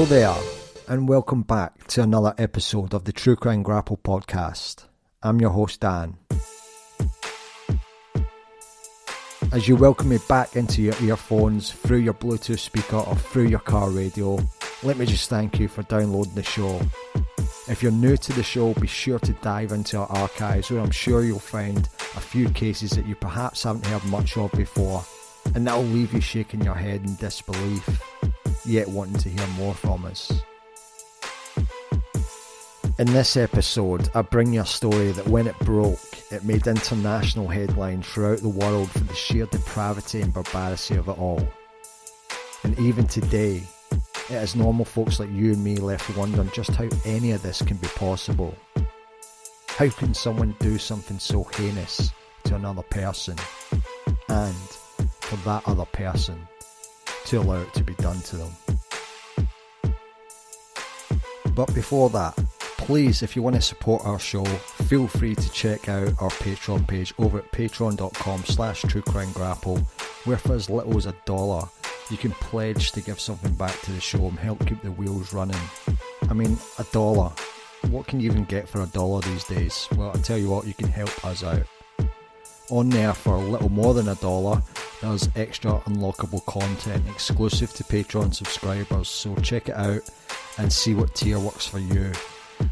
there, and welcome back to another episode of the True Crime Grapple podcast. I'm your host Dan. As you welcome me back into your earphones, through your Bluetooth speaker or through your car radio, let me just thank you for downloading the show. If you're new to the show, be sure to dive into our archives where I'm sure you'll find a few cases that you perhaps haven't heard much of before, and that'll leave you shaking your head in disbelief, yet wanting to hear more from us. In this episode, I bring you a story that when it broke, it made international headlines throughout the world for the sheer depravity and barbarity of it all. And even today, it has normal folks like you and me left wondering just how any of this can be possible. How can someone do something so heinous to another person, and for that other person to allow it to be done to them? But before that, please, if you want to support our show, feel free to check out our Patreon page over at patreon.com/truecrimegrapple, where for as little as $1, you can pledge to give something back to the show and help keep the wheels running. I mean, $1. What can you even get for $1 these days? Well, I tell you what, you can help us out. On there, for a little more than $1, there's extra unlockable content exclusive to Patreon subscribers, so check it out and see what tier works for you.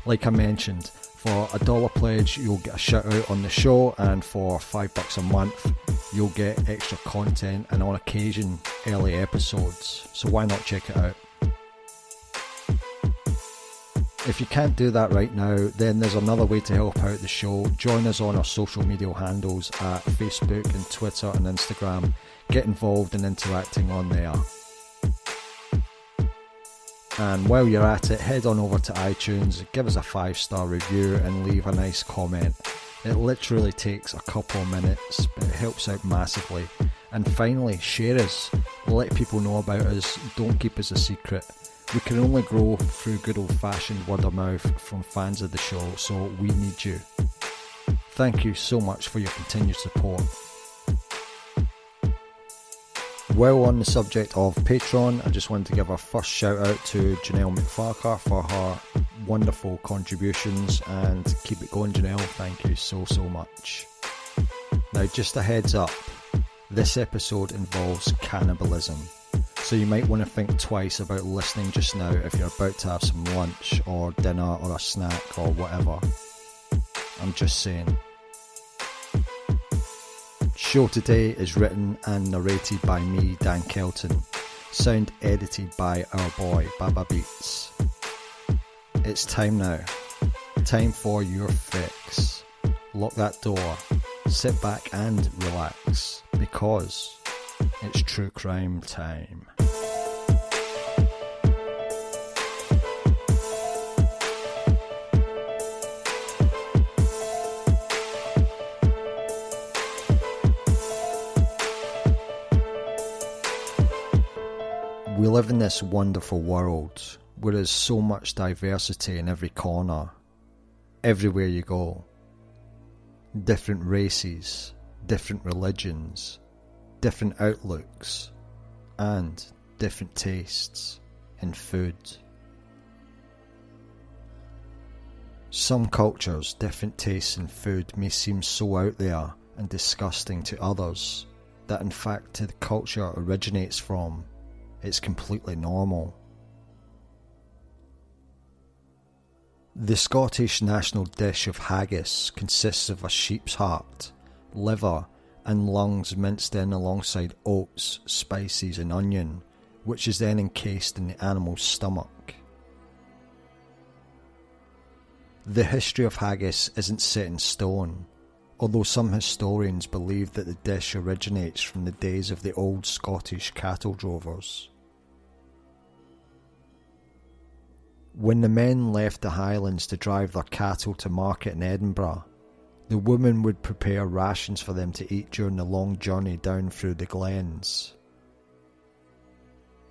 Like I mentioned, for $1 pledge you'll get a shout out on the show, and for $5 a month you'll get extra content and on occasion early episodes, so why not check it out? If you can't do that right now, then there's another way to help out the show. Join us on our social media handles at Facebook and Twitter and Instagram. Get involved in interacting on there. And while you're at it, head on over to iTunes, give us a 5-star review and leave a nice comment. It literally takes a couple of minutes, but it helps out massively. And finally, share us. Let people know about us. Don't keep us a secret. We can only grow through good old-fashioned word of mouth from fans of the show, so we need you. Thank you so much for your continued support. While on the subject of Patreon, I just wanted to give a first shout out to Janelle McFarker for her wonderful contributions, and keep it going, Janelle. Thank you so much. Now, just a heads up, this episode involves cannibalism, so you might want to think twice about listening just now if you're about to have some lunch or dinner or a snack or whatever. I'm just saying. Show today is written and narrated by me, Dan Kelton. Sound edited by our boy, Baba Beats. It's time now. Time for your fix. Lock that door. Sit back and relax, because it's true crime time. We live in this wonderful world where there's so much diversity in every corner, everywhere you go. Different races, different religions, different outlooks, and different tastes in food. Some cultures, different tastes in food may seem so out there and disgusting to others that in fact the culture originates from, it's completely normal. The Scottish national dish of haggis consists of a sheep's heart, liver and lungs minced in alongside oats, spices and onion, which is then encased in the animal's stomach. The history of haggis isn't set in stone, although some historians believe that the dish originates from the days of the old Scottish cattle drovers. When the men left the Highlands to drive their cattle to market in Edinburgh, the women would prepare rations for them to eat during the long journey down through the glens.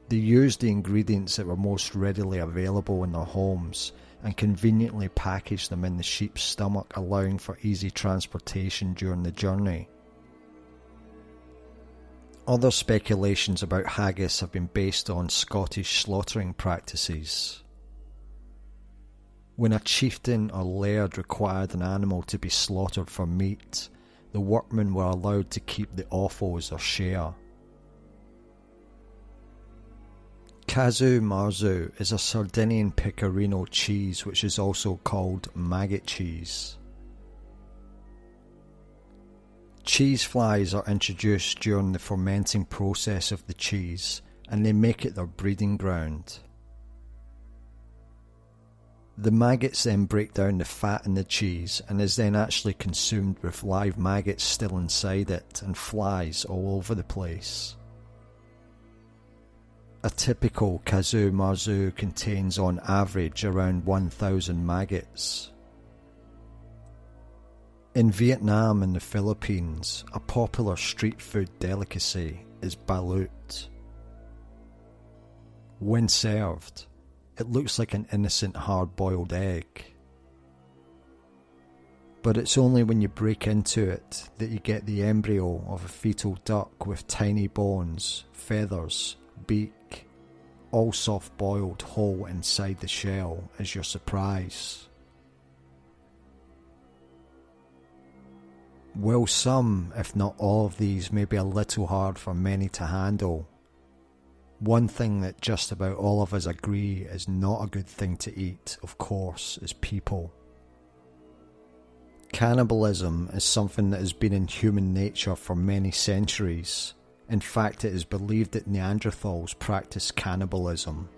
They used the ingredients that were most readily available in their homes and conveniently packaged them in the sheep's stomach, allowing for easy transportation during the journey. Other speculations about haggis have been based on Scottish slaughtering practices. When a chieftain or laird required an animal to be slaughtered for meat, the workmen were allowed to keep the offals or share. Casu marzu is a Sardinian pecorino cheese which is also called maggot cheese. Cheese flies are introduced during the fermenting process of the cheese, and they make it their breeding ground. The maggots then break down the fat in the cheese and is then actually consumed with live maggots still inside it and flies all over the place. A typical casu marzu contains on average around 1,000 maggots. In Vietnam and the Philippines, a popular street food delicacy is balut. When served, it looks like an innocent hard-boiled egg. But it's only when you break into it that you get the embryo of a fetal duck with tiny bones, feathers, beak, all soft-boiled whole inside the shell as your surprise. While some, if not all of these, may be a little hard for many to handle, one thing that just about all of us agree is not a good thing to eat, of course, is people. Cannibalism is something that has been in human nature for many centuries. In fact, it is believed that Neanderthals practiced cannibalism.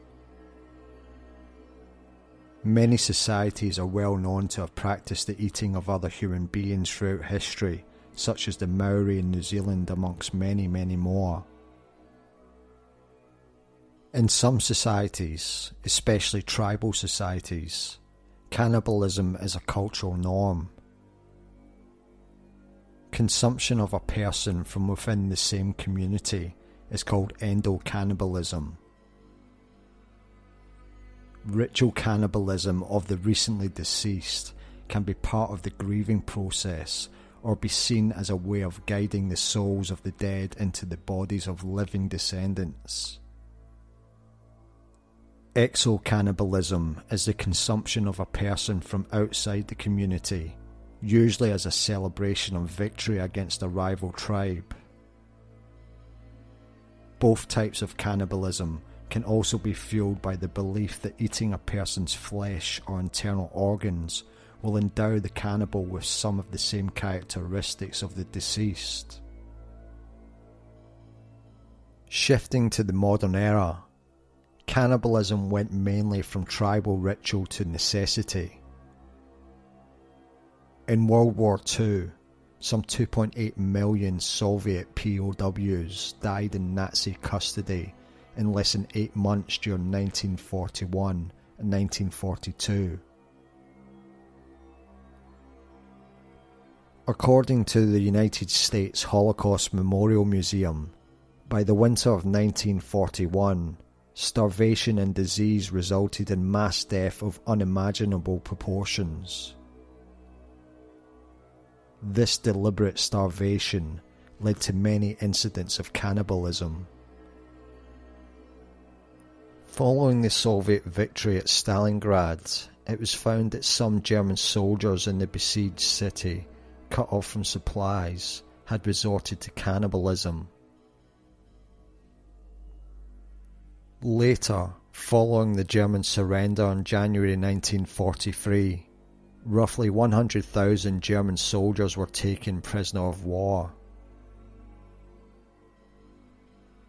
Many societies are well known to have practiced the eating of other human beings throughout history, such as the Maori in New Zealand amongst many, many more. In some societies, especially tribal societies, cannibalism is a cultural norm. Consumption of a person from within the same community is called endo-cannibalism. Ritual cannibalism of the recently deceased can be part of the grieving process or be seen as a way of guiding the souls of the dead into the bodies of living descendants. Exo-cannibalism is the consumption of a person from outside the community, usually as a celebration of victory against a rival tribe. Both types of cannibalism can also be fueled by the belief that eating a person's flesh or internal organs will endow the cannibal with some of the same characteristics of the deceased. Shifting to the modern era, cannibalism went mainly from tribal ritual to necessity. In World War II, some 2.8 million Soviet POWs died in Nazi custody in less than 8 months during 1941 and 1942. According to the United States Holocaust Memorial Museum, by the winter of 1941, starvation and disease resulted in mass death of unimaginable proportions. This deliberate starvation led to many incidents of cannibalism. Following the Soviet victory at Stalingrad, it was found that some German soldiers in the besieged city, cut off from supplies, had resorted to cannibalism. Later, following the German surrender in January 1943, roughly 100,000 German soldiers were taken prisoner of war.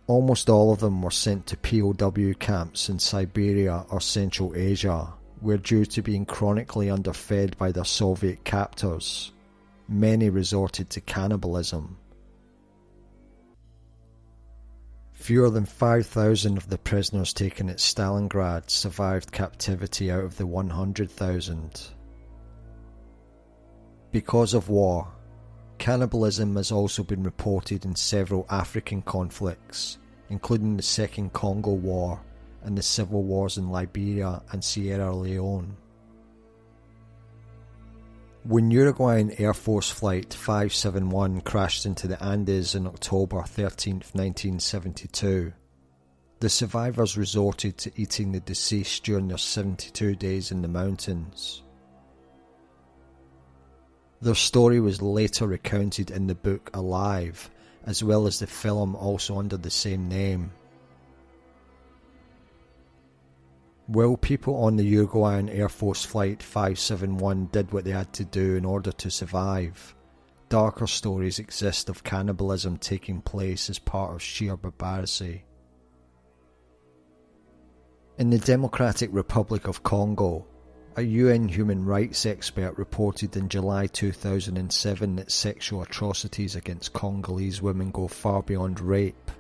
Almost all of them were sent to POW camps in Siberia or Central Asia, where due to being chronically underfed by their Soviet captors, many resorted to cannibalism. Fewer than 5,000 of the prisoners taken at Stalingrad survived captivity out of the 100,000. Because of war, cannibalism has also been reported in several African conflicts, including the Second Congo War and the civil wars in Liberia and Sierra Leone. When Uruguayan Air Force Flight 571 crashed into the Andes on October 13, 1972, the survivors resorted to eating the deceased during their 72 days in the mountains. Their story was later recounted in the book Alive, as well as the film also under the same name. While people on the Uruguayan Air Force Flight 571 did what they had to do in order to survive, darker stories exist of cannibalism taking place as part of sheer barbarity. In the Democratic Republic of Congo, a UN human rights expert reported in July 2007 that sexual atrocities against Congolese women go far beyond rape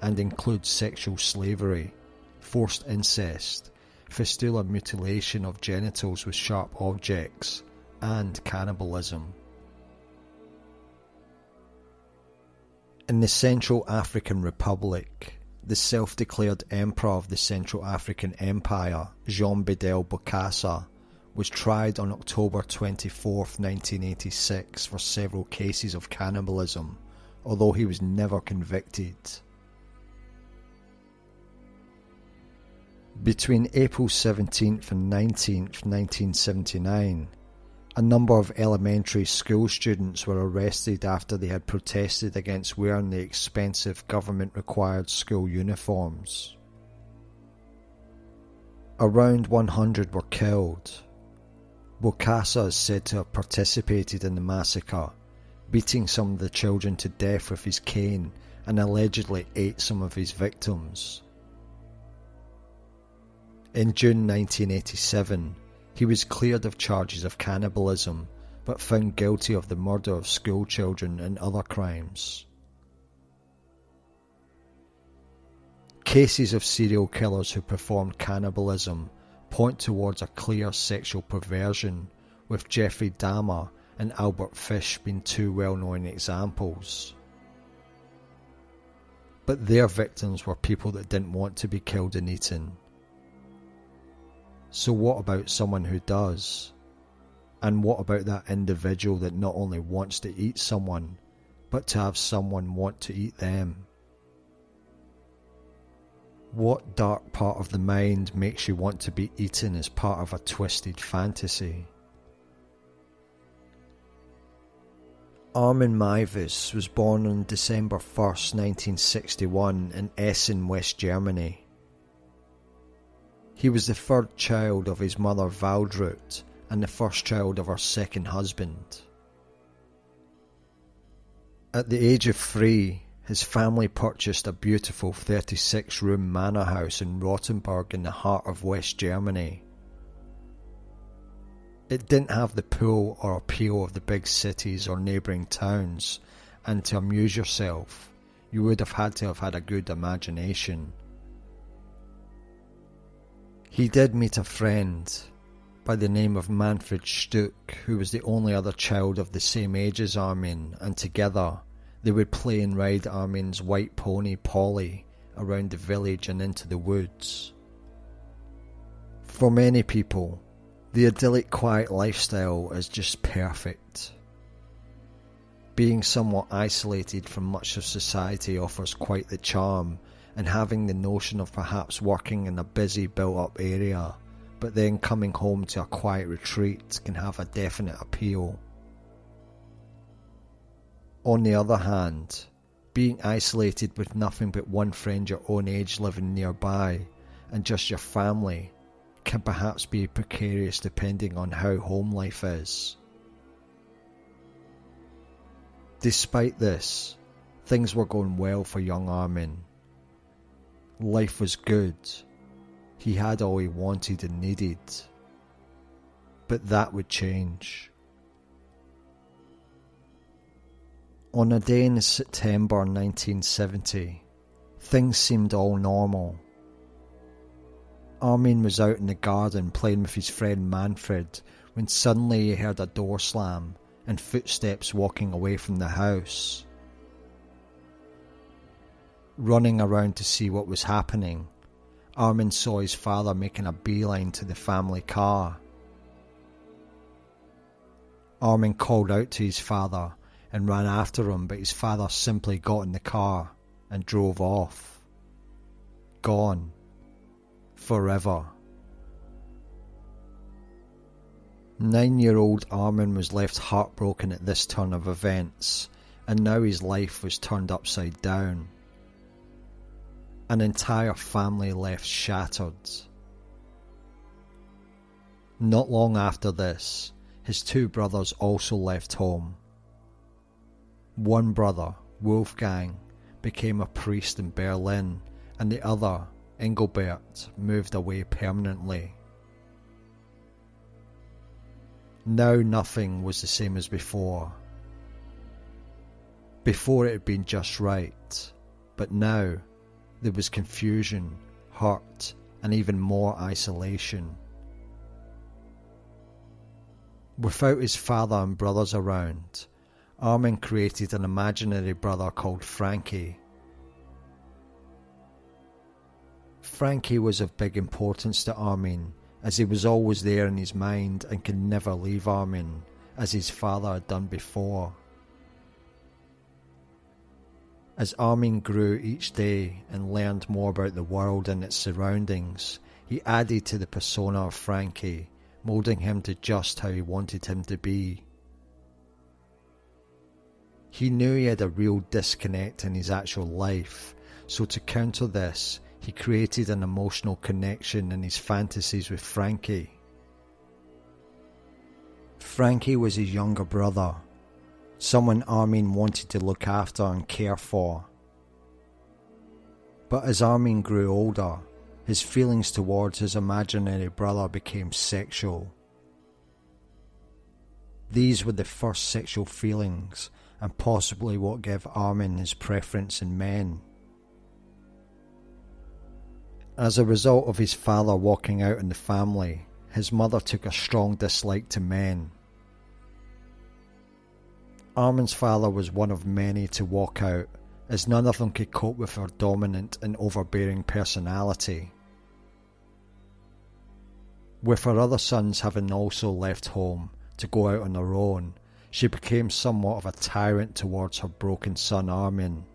and include sexual slavery, forced incest, fistula mutilation of genitals with sharp objects, and cannibalism. In the Central African Republic, the self-declared Emperor of the Central African Empire, Jean Bedel Bokassa, was tried on October 24, 1986 for several cases of cannibalism, although he was never convicted. Between April 17th and 19th, 1979, a number of elementary school students were arrested after they had protested against wearing the expensive government-required school uniforms. Around 100 were killed. Bokassa is said to have participated in the massacre, beating some of the children to death with his cane and allegedly ate some of his victims. In June 1987, he was cleared of charges of cannibalism, but found guilty of the murder of school children and other crimes. Cases of serial killers who performed cannibalism point towards a clear sexual perversion, with Jeffrey Dahmer and Albert Fish being two well-known examples. But their victims were people that didn't want to be killed and eaten. So what about someone who does? And what about that individual that not only wants to eat someone, but to have someone want to eat them? What dark part of the mind makes you want to be eaten as part of a twisted fantasy? Armin Meiwes was born on December 1st, 1961 in Essen, West Germany. He was the third child of his mother Waldrut and the first child of her second husband. At the age of 3, his family purchased a beautiful 36-room manor house in Rotenburg in the heart of West Germany. It didn't have the pull or appeal of the big cities or neighbouring towns, and to amuse yourself, you would have had to have had a good imagination. He did meet a friend by the name of Manfred Stuck, who was the only other child of the same age as Armin, and together they would play and ride Armin's white pony Polly around the village and into the woods. For many people, the idyllic quiet lifestyle is just perfect. Being somewhat isolated from much of society offers quite the charm, and having the notion of perhaps working in a busy built-up area, but then coming home to a quiet retreat can have a definite appeal. On the other hand, being isolated with nothing but one friend your own age living nearby, and just your family, can perhaps be precarious depending on how home life is. Despite this, things were going well for young Armin. Life was good. He had all he wanted and needed. But that would change. On a day in September 1970, things seemed all normal. Armin was out in the garden playing with his friend Manfred when suddenly he heard a door slam and footsteps walking away from the house. Running around to see what was happening, Armin saw his father making a beeline to the family car. Armin called out to his father and ran after him, but his father simply got in the car and drove off. Gone. Forever. 9-year-old Armin was left heartbroken at this turn of events, and now his life was turned upside down. An entire family left shattered. Not long after this, his 2 brothers also left home. One brother, Wolfgang, became a priest in Berlin, and the other, Engelbert, moved away permanently. Now nothing was the same as before. Before it had been just right, but now there was confusion, hurt, and even more isolation. Without his father and brothers around, Armin created an imaginary brother called Frankie. Frankie was of big importance to Armin, as he was always there in his mind and could never leave Armin, as his father had done before. As Armin grew each day and learned more about the world and its surroundings, he added to the persona of Frankie, moulding him to just how he wanted him to be. He knew he had a real disconnect in his actual life, so to counter this, he created an emotional connection in his fantasies with Frankie. Frankie was his younger brother, someone Armin wanted to look after and care for. But as Armin grew older, his feelings towards his imaginary brother became sexual. These were the first sexual feelings, and possibly what gave Armin his preference in men. As a result of his father walking out in the family, his mother took a strong dislike to men. Armin's father was one of many to walk out, as none of them could cope with her dominant and overbearing personality. With her other sons having also left home to go out on their own, she became somewhat of a tyrant towards her broken son Armin.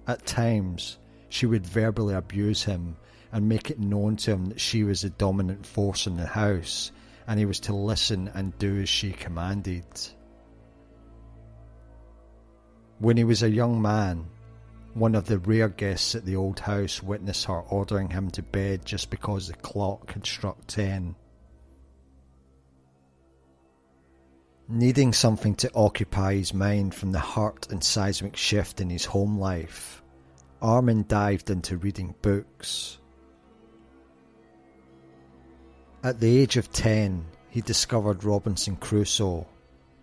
At times, she would verbally abuse him and make it known to him that she was the dominant force in the house, and he was to listen and do as she commanded. When he was a young man, one of the rare guests at the old house witnessed her ordering him to bed just because the clock had struck 10. Needing something to occupy his mind from the hurt and seismic shift in his home life, Armin dived into reading books. At the age of 10, he discovered Robinson Crusoe,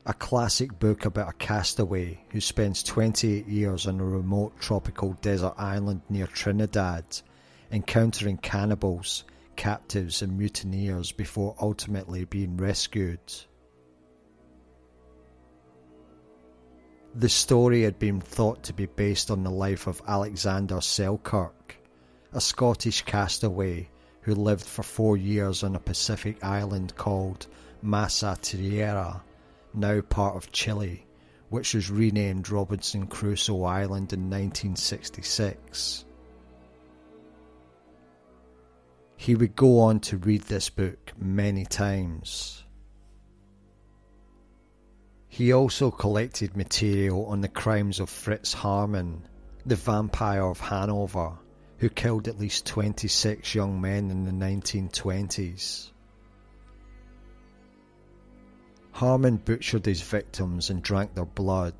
a classic book about a castaway who spends 28 years on a remote tropical desert island near Trinidad, encountering cannibals, captives and mutineers before ultimately being rescued. The story had been thought to be based on the life of Alexander Selkirk, a Scottish castaway who lived for 4 years on a Pacific island called Massa Tierra, now part of Chile, which was renamed Robinson Crusoe Island in 1966. He would go on to read this book many times. He also collected material on the crimes of Fritz Haarmann, the vampire of Hanover, who killed at least 26 young men in the 1920s. Haarmann butchered his victims and drank their blood.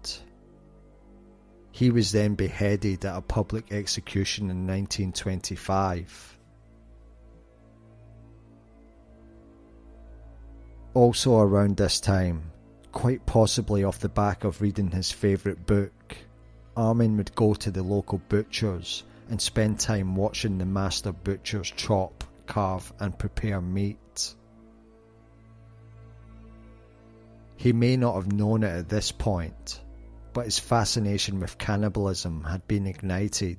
He was then beheaded at a public execution in 1925. Also around this time, quite possibly off the back of reading his favourite book, Armin would go to the local butchers and spend time watching the master butchers chop, carve and prepare meat. He may not have known it at this point, but his fascination with cannibalism had been ignited.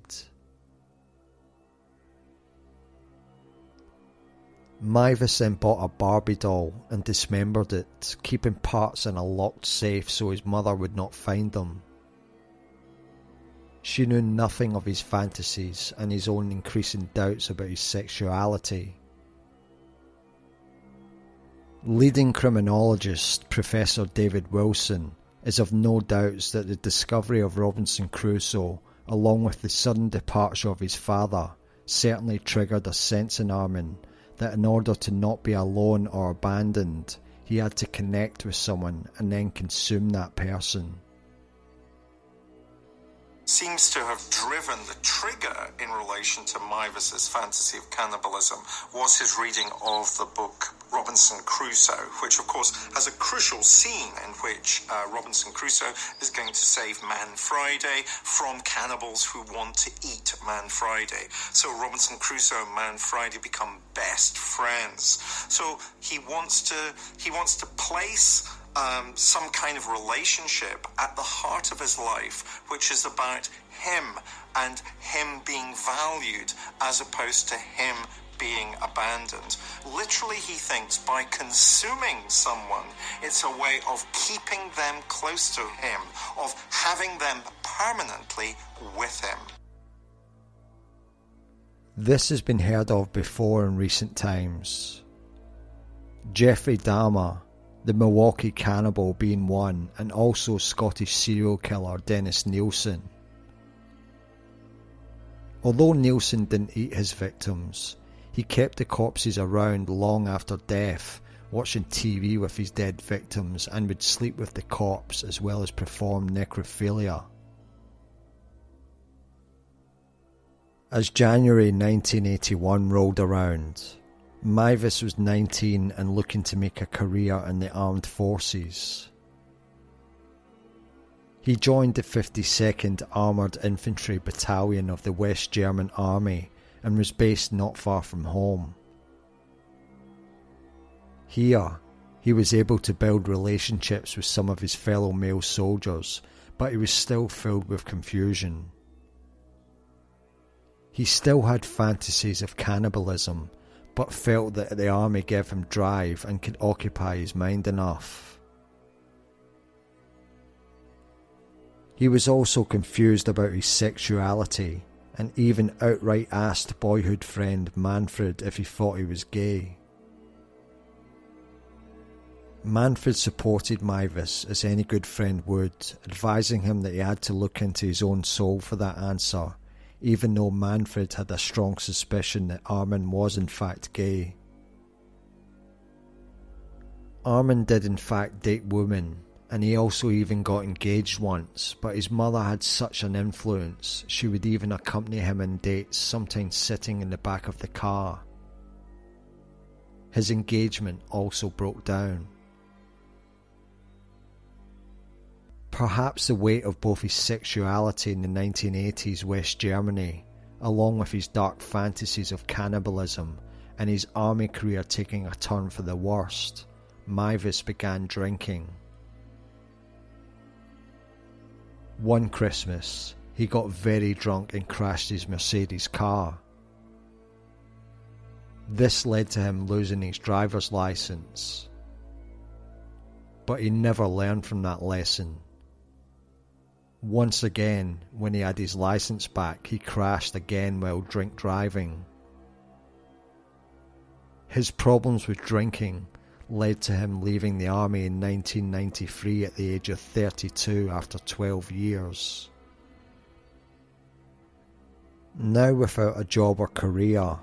Meiwes then bought a Barbie doll and dismembered it, keeping parts in a locked safe so his mother would not find them. She knew nothing of his fantasies and his own increasing doubts about his sexuality. Leading criminologist Professor David Wilson is of no doubts that the discovery of Robinson Crusoe, along with the sudden departure of his father, certainly triggered a sense in Armin that in order to not be alone or abandoned, he had to connect with someone and then consume that person. Seems to have driven the trigger in relation to Meiwes' fantasy of cannibalism was his reading of the book Robinson Crusoe, which of course has a crucial scene in which Robinson Crusoe is going to save Man Friday from cannibals who want to eat Man Friday. So Robinson Crusoe and Man Friday become best friends. So he wants to place some kind of relationship at the heart of his life, which is about him and him being valued as opposed to him being abandoned. Literally, he thinks by consuming someone, it's a way of keeping them close to him, of having them permanently with him. This has been heard of before in recent times. Jeffrey Dahmer, the Milwaukee cannibal, being one, and also Scottish serial killer Dennis Nielsen. Although Nielsen didn't eat his victims, he kept the corpses around long after death, watching TV with his dead victims, and would sleep with the corpse as well as perform necrophilia. As January 1981 rolled around, Meiwes was 19 and looking to make a career in the armed forces. He joined the 52nd Armoured Infantry Battalion of the West German Army and was based not far from home. Here, he was able to build relationships with some of his fellow male soldiers, but he was still filled with confusion. He still had fantasies of cannibalism, but felt that the army gave him drive and could occupy his mind enough. He was also confused about his sexuality, and even outright asked boyhood friend Manfred if he thought he was gay. Manfred supported Meiwes as any good friend would, advising him that he had to look into his own soul for that answer, even though Manfred had a strong suspicion that Armin was in fact gay. Armin did in fact date women, and he also even got engaged once, but his mother had such an influence, she would even accompany him on dates, sometimes sitting in the back of the car. His engagement also broke down. Perhaps the weight of both his sexuality in the 1980s West Germany, along with his dark fantasies of cannibalism, and his army career taking a turn for the worst, Meiwes began drinking. One Christmas, he got very drunk and crashed his Mercedes car. This led to him losing his driver's license. But he never learned from that lesson. Once again, when he had his license back, he crashed again while drink driving. His problems with drinking led to him leaving the army in 1993 at the age of 32 after 12 years. Now without a job or career,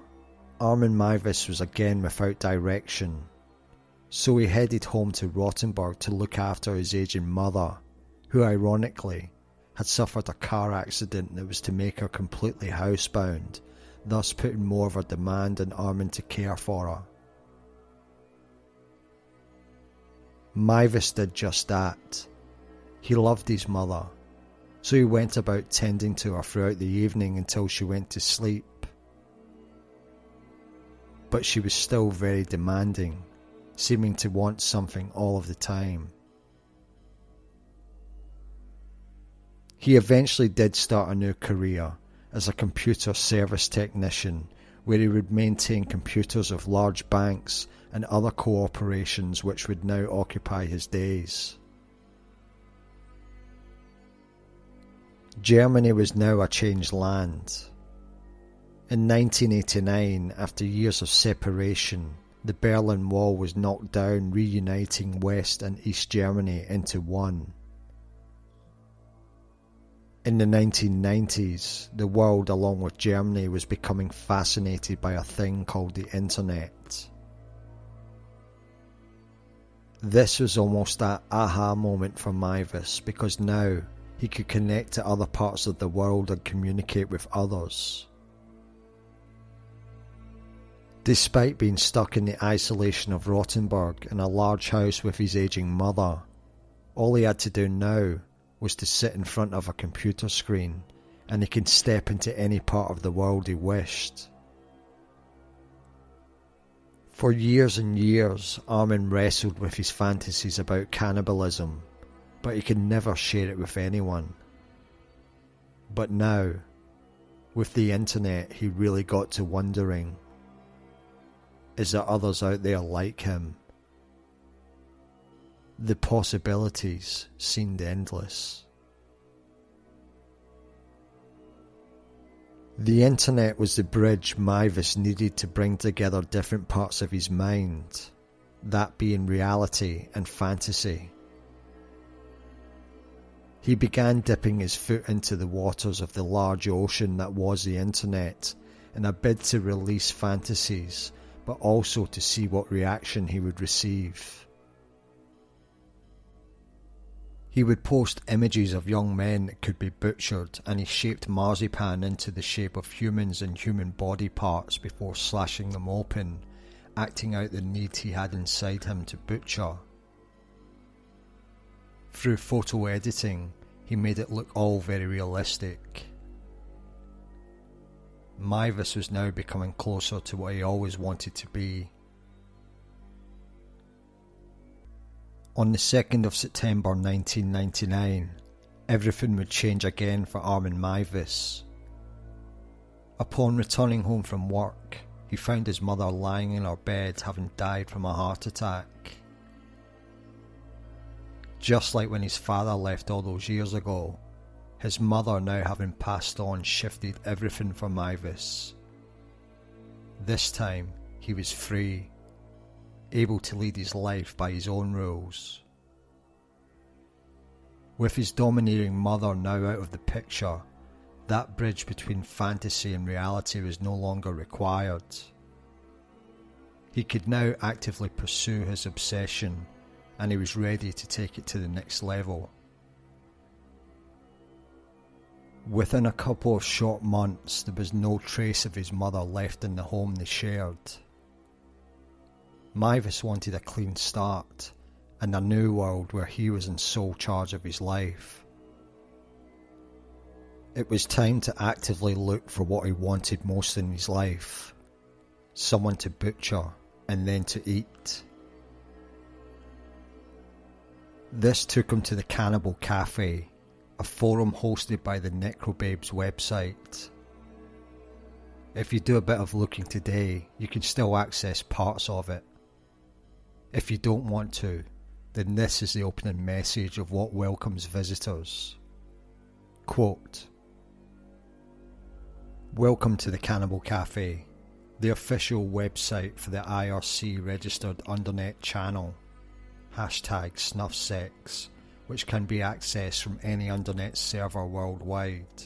Armin Meiwes was again without direction. So he headed home to Rotenburg to look after his aging mother, who ironically had suffered a car accident that was to make her completely housebound, thus putting more of a demand on Armin to care for her. Meiwes did just that. He loved his mother, so he went about tending to her throughout the evening until she went to sleep. But she was still very demanding, seeming to want something all of the time. He eventually did start a new career as a computer service technician, where he would maintain computers of large banks and other corporations which would now occupy his days. Germany was now a changed land. In 1989, after years of separation, the Berlin Wall was knocked down, reuniting West and East Germany into one. In the 1990s, the world, along with Germany, was becoming fascinated by a thing called the Internet. This was almost that aha moment for Meiwes, because now he could connect to other parts of the world and communicate with others. Despite being stuck in the isolation of Rotenburg in a large house with his aging mother, all he had to do now was to sit in front of a computer screen, and he could step into any part of the world he wished. For years and years, Armin wrestled with his fantasies about cannibalism, but he could never share it with anyone. But now, with the internet, he really got to wondering, is there others out there like him? The possibilities seemed endless. The internet was the bridge Meiwes needed to bring together different parts of his mind, that being reality and fantasy. He began dipping his foot into the waters of the large ocean that was the internet in a bid to release fantasies, but also to see what reaction he would receive. He would post images of young men that could be butchered, and he shaped marzipan into the shape of humans and human body parts before slashing them open, acting out the need he had inside him to butcher. Through photo editing, he made it look all very realistic. Meiwes was now becoming closer to what he always wanted to be. On the 2nd of September 1999, everything would change again for Armin Meiwes. Upon returning home from work, he found his mother lying in her bed having died from a heart attack. Just like when his father left all those years ago, his mother, now having passed on, shifted everything for Meiwes. This time, he was free, able to lead his life by his own rules. With his domineering mother now out of the picture, that bridge between fantasy and reality was no longer required. He could now actively pursue his obsession, and he was ready to take it to the next level. Within a couple of short months, there was no trace of his mother left in the home they shared. Meiwes wanted a clean start, and a new world where he was in sole charge of his life. It was time to actively look for what he wanted most in his life: someone to butcher and then to eat. This took him to the Cannibal Cafe, a forum hosted by the Necrobabes website. If you do a bit of looking today, you can still access parts of it. If you don't want to, then this is the opening message of what welcomes visitors. Quote, "Welcome to the Cannibal Cafe, the official website for the IRC registered undernet channel, #SnuffSex, which can be accessed from any undernet server worldwide.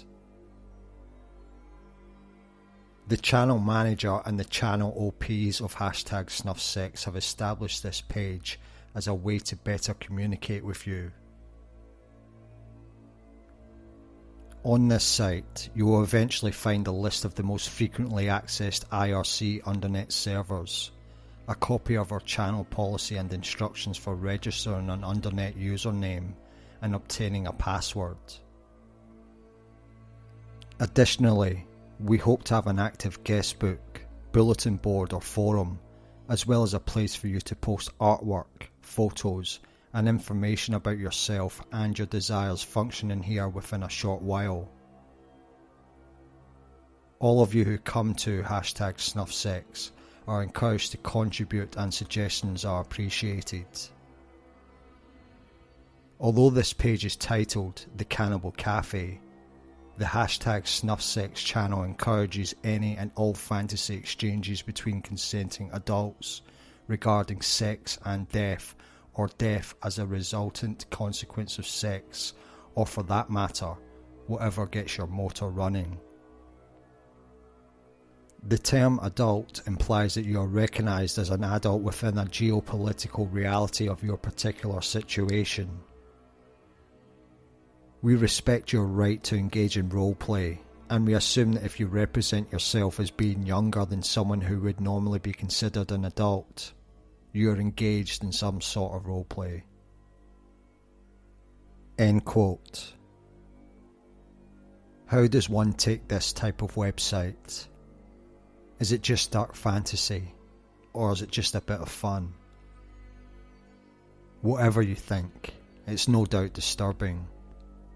The channel manager and the channel OPs of #SnuffSex have established this page as a way to better communicate with you. On this site, you will eventually find a list of the most frequently accessed IRC undernet servers, a copy of our channel policy and instructions for registering an undernet username and obtaining a password. Additionally, we hope to have an active guest book, bulletin board or forum, as well as a place for you to post artwork, photos and information about yourself and your desires functioning here within a short while. All of you who come to #SnuffSex are encouraged to contribute and suggestions are appreciated. Although this page is titled The Cannibal Cafe, the #SnuffSex channel encourages any and all fantasy exchanges between consenting adults regarding sex and death, or death as a resultant consequence of sex, or for that matter, whatever gets your motor running. The term adult implies that you are recognised as an adult within a geopolitical reality of your particular situation. We respect your right to engage in roleplay, and we assume that if you represent yourself as being younger than someone who would normally be considered an adult, you are engaged in some sort of roleplay. End quote. How does one take this type of website? Is it just dark fantasy, or is it just a bit of fun? Whatever you think, it's no doubt disturbing,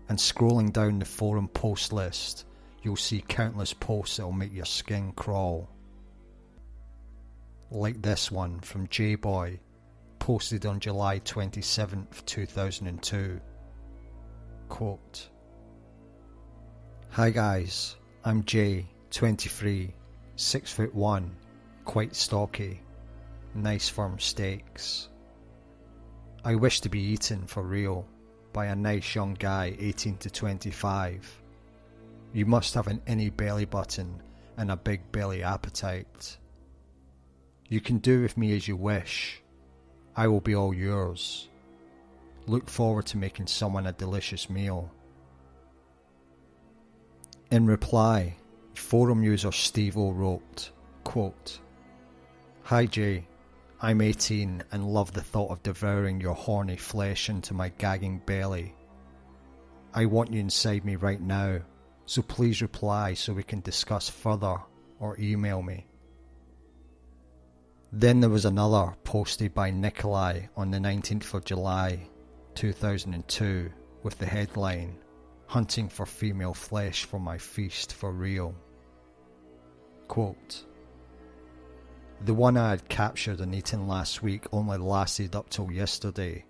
and scrolling down the forum post list, you'll see countless posts that will make your skin crawl. Like this one from J-Boy, posted on July 27th, 2002. Quote, "Hi guys, I'm Jay, 23, 6'1", quite stocky, nice firm steaks. I wish to be eaten for real by a nice young guy 18 to 25. You must have an innie belly button and a big belly appetite. You can do with me as you wish. I will be all yours. Look forward to making someone a delicious meal." In reply, forum user Steve-O wrote, quote, "Hi Jay, I'm 18 and love the thought of devouring your horny flesh into my gagging belly. I want you inside me right now, so please reply so we can discuss further or email me." Then there was another posted by Nikolai on the 19th of July 2002 with the headline, "Hunting for female flesh for my feast for real." Quote, "The one I had captured and eaten last week only lasted up till yesterday.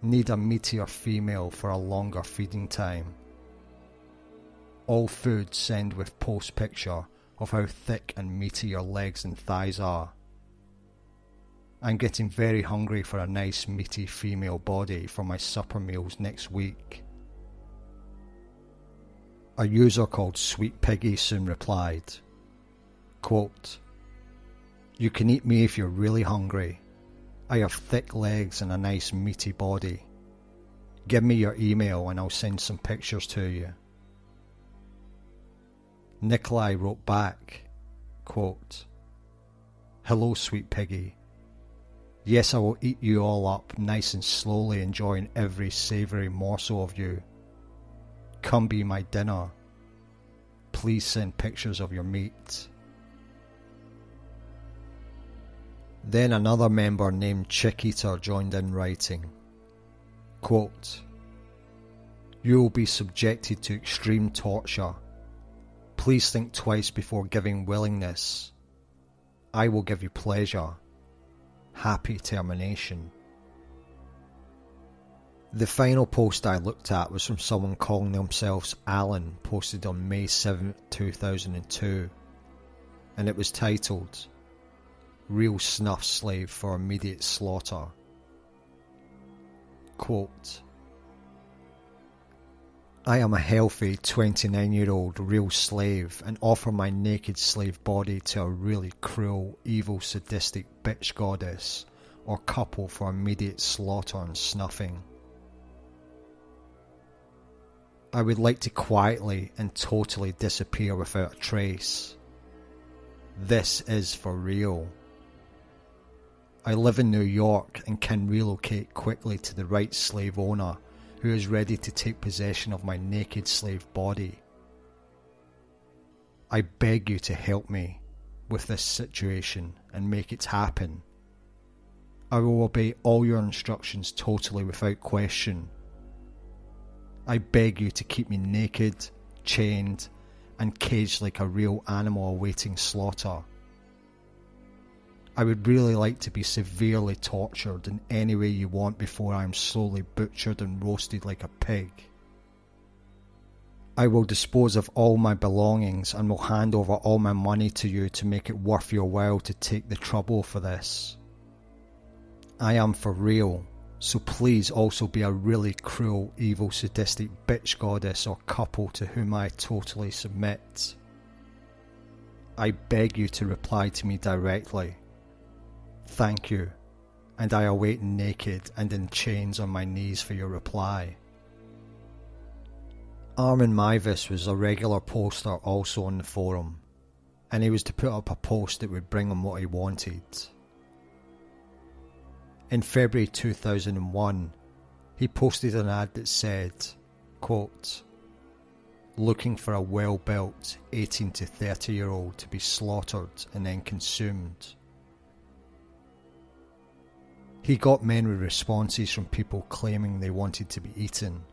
Need a meatier female for a longer feeding time. All food send with post picture of how thick and meaty your legs and thighs are. I'm getting very hungry for a nice meaty female body for my supper meals next week." A user called Sweet Piggy soon replied, quote, "You can eat me if you're really hungry. I have thick legs and a nice meaty body. Give me your email and I'll send some pictures to you." Nikolai wrote back, quote, "Hello Sweet Piggy. Yes, I will eat you all up nice and slowly, enjoying every savoury morsel of you. Come be my dinner. Please send pictures of your meat." Then another member named Chick Eater joined in writing, quote, "You will be subjected to extreme torture. Please think twice before giving willingness. I will give you pleasure. Happy termination." The final post I looked at was from someone calling themselves Alan, posted on May 7th, 2002, and it was titled, "Real Snuff Slave for Immediate Slaughter." Quote, "I am a healthy 29-year-old real slave and offer my naked slave body to a really cruel, evil, sadistic bitch goddess or couple for immediate slaughter and snuffing. I would like to quietly and totally disappear without a trace. This is for real. I live in New York and can relocate quickly to the right slave owner who is ready to take possession of my naked slave body. I beg you to help me with this situation and make it happen. I will obey all your instructions totally without question. I beg you to keep me naked, chained, and caged like a real animal awaiting slaughter. I would really like to be severely tortured in any way you want before I am slowly butchered and roasted like a pig. I will dispose of all my belongings and will hand over all my money to you to make it worth your while to take the trouble for this. I am for real, so please also be a really cruel, evil, sadistic bitch goddess or couple to whom I totally submit. I beg you to reply to me directly. Thank you, and I await naked and in chains on my knees for your reply. Armin Meiwes was a regular poster also on the forum, and he was to put up a post that would bring him what he wanted. In February 2001, he posted an ad that said, quote, "Looking for a well-built 18 to 30-year-old to be slaughtered and then consumed." He got many responses from people claiming they wanted to be eaten.